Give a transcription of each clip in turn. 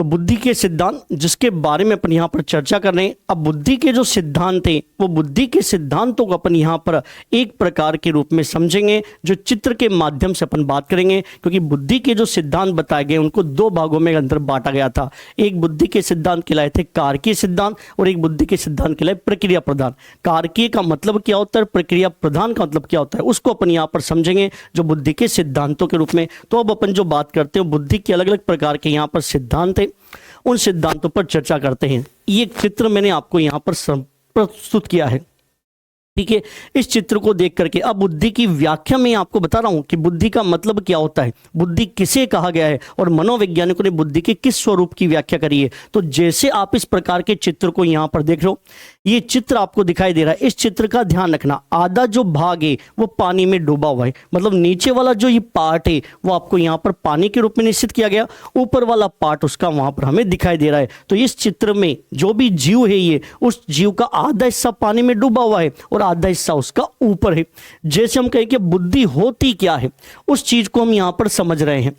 तो बुद्धि के सिद्धांत जिसके बारे में अपन यहाँ पर चर्चा कर रहे हैं। अब बुद्धि के जो सिद्धांत हैं वो बुद्धि के सिद्धांतों को अपन यहाँ पर एक प्रकार के रूप में समझेंगे, जो चित्र के माध्यम से अपन बात करेंगे, क्योंकि बुद्धि के जो सिद्धांत बताए गए उनको दो भागों में अंदर बांटा गया था। एक बुद्धि के सिद्धांत कहलाए थे कारकीय सिद्धांत और एक बुद्धि के सिद्धांत कहलाए प्रक्रिया प्रधान। कारकीय का मतलब क्या होता है, प्रक्रिया प्रधान का मतलब क्या होता है, उसको अपन यहाँ पर समझेंगे जो बुद्धि के सिद्धांतों के रूप में। तो अब अपन जो बात करते हैं बुद्धि के अलग अलग प्रकार के यहाँ पर सिद्धांत हैं, उन सिद्धांतों पर चर्चा करते हैं। ये चित्र मैंने आपको यहाँ पर प्रस्तुत किया है, ठीक है। इस चित्र को देख करके अब बुद्धि की व्याख्या में आपको बता रहा हूं कि बुद्धि का मतलब क्या होता है, बुद्धि किसे कहा गया है और मनोवैज्ञानिकों ने बुद्धि के किस स्वरूप की व्याख्या करी है। तो जैसे आप इस प्रकार के चित्र को यहां पर देख रहे हो, ये चित्र आपको दिखाई दे रहा है। इस चित्र का ध्यान रखना, आधा जो भाग है वो पानी में डूबा हुआ है, मतलब नीचे वाला जो ये पार्ट है वो आपको यहाँ पर पानी के रूप में निश्चित किया गया, ऊपर वाला पार्ट उसका वहां पर हमें दिखाई दे रहा है। तो इस चित्र में जो भी जीव है ये, उस जीव का आधा हिस्सा पानी में डूबा हुआ है और आधा हिस्सा उसका ऊपर है। जैसे हम कहें कि बुद्धि होती क्या है, उस चीज को हम यहां पर समझ रहे हैं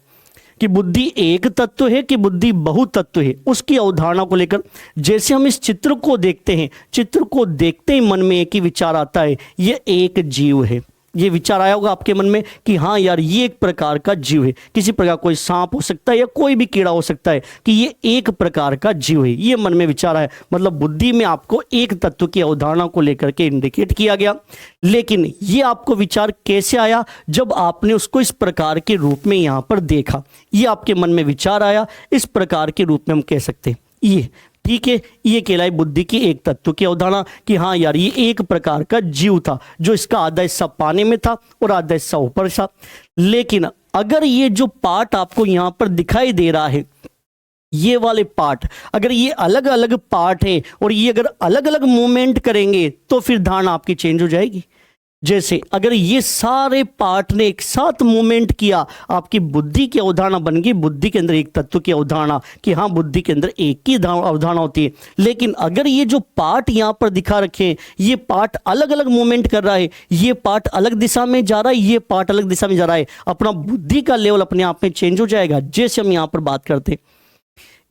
कि बुद्धि एक तत्व है कि बुद्धि बहुतत्व है, उसकी अवधारणा को लेकर जैसे हम इस चित्र को देखते हैं, चित्र को देखते ही मन में एक ही विचार आता है, ये एक जीव है। ये विचार आया होगा आपके मन में कि हाँ यार ये एक प्रकार का जीव है, किसी प्रकार कोई सांप हो सकता है या कोई भी कीड़ा हो सकता है, कि ये एक प्रकार का जीव है, ये मन में विचार आया। मतलब बुद्धि में आपको एक तत्व की अवधारणा को लेकर के इंडिकेट किया गया। लेकिन ये आपको विचार कैसे आया, जब आपने उसको इस प्रकार के रूप में यहाँ पर देखा, ये आपके मन में विचार आया, इस प्रकार के रूप में हम कह सकते हैं ये, ठीक है। ये कहलाए बुद्धि की एक तत्व की अवधारणा कि हाँ यार ये एक प्रकार का जीव था, जो इसका आधा हिस्सा पानी में था और आधा हिस्सा ऊपर था। लेकिन अगर ये जो पार्ट आपको यहां पर दिखाई दे रहा है, ये वाले पार्ट, अगर ये अलग अलग पार्ट है और ये अगर अलग अलग मूवमेंट करेंगे तो फिर धारणा आपकी चेंज हो जाएगी। जैसे अगर ये सारे पार्ट ने एक साथ मूवमेंट किया, आपकी बुद्धि की अवधारणा बन गई बुद्धि के अंदर एक तत्व की अवधारणा, कि हाँ बुद्धि के अंदर एक ही अवधारणा होती है। लेकिन अगर ये जो पार्ट यहाँ पर दिखा रखे हैं, ये पार्ट अलग अलग मूवमेंट कर रहा है, ये पार्ट अलग दिशा में जा रहा है, ये पार्ट अलग दिशा में जा रहा है, अपना बुद्धि का लेवल अपने आप में चेंज हो जाएगा। जैसे हम यहाँ पर बात करते हैं,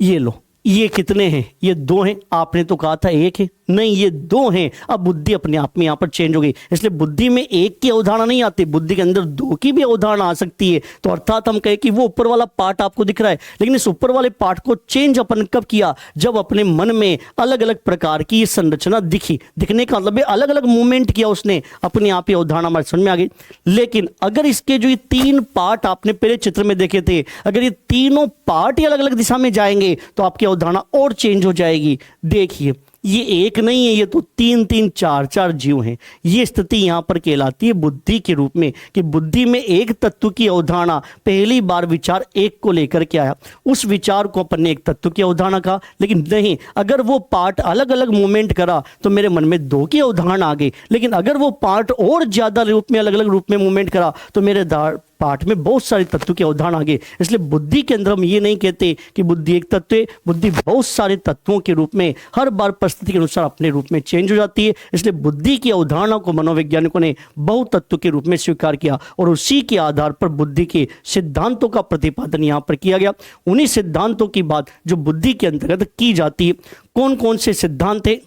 ये लो, ये कितने हैं, ये दो हैं, आपने तो कहा था एक है, नहीं ये दो हैं। अब बुद्धि अपने आप में यहाँ पर चेंज हो गई, इसलिए बुद्धि में एक की अवधारणा नहीं आती, बुद्धि के अंदर दो की भी अवधारणा आ सकती है। तो अर्थात हम कहें कि वो ऊपर वाला पार्ट आपको दिख रहा है, लेकिन इस ऊपर वाले पार्ट को चेंज अपन कब किया, जब अपने मन में अलग अलग प्रकार की ये संरचना दिखी। दिखने का मतलब अलग अलग मूवमेंट किया उसने, अपने आप ही अवधारणा हमारे समझ में आ गई। लेकिन अगर इसके जो ये तीन पार्ट आपने पहले चित्र में देखे थे, अगर ये तीनों पार्ट ही अलग अलग दिशा में जाएंगे तो आपकी अवधारणा और चेंज हो जाएगी। देखिए ये एक नहीं है, ये तो तीन तीन चार चार जीव हैं। ये स्थिति यहाँ पर कहलाती है बुद्धि के रूप में, कि बुद्धि में एक तत्व की अवधारणा, पहली बार विचार एक को लेकर के आया, उस विचार को अपन ने एक तत्व की अवधारणा कहा। लेकिन नहीं, अगर वो पार्ट अलग अलग मूवमेंट करा तो मेरे मन में दो की अवधारणा आ गई। लेकिन अगर वो पार्ट और ज्यादा रूप में अलग अलग रूप में मूवमेंट करा तो मेरे पार्ट में बहुत सारे तत्व की अवधारणा आ गई। इसलिए बुद्धि के अंदर हम ये नहीं कहते कि बुद्धि एक तत्व है, बुद्धि बहुत सारे तत्वों के रूप में हर बार परिस्थिति के अनुसार अपने रूप में चेंज हो जाती है। इसलिए बुद्धि की अवधारणा को मनोवैज्ञानिकों ने बहुतत्व के रूप में स्वीकार किया और उसी के आधार पर बुद्धि के सिद्धांतों का प्रतिपादन यहाँ पर किया गया। उन्हीं सिद्धांतों की बात जो बुद्धि के अंतर्गत की जाती है। कौन कौन से सिद्धांत है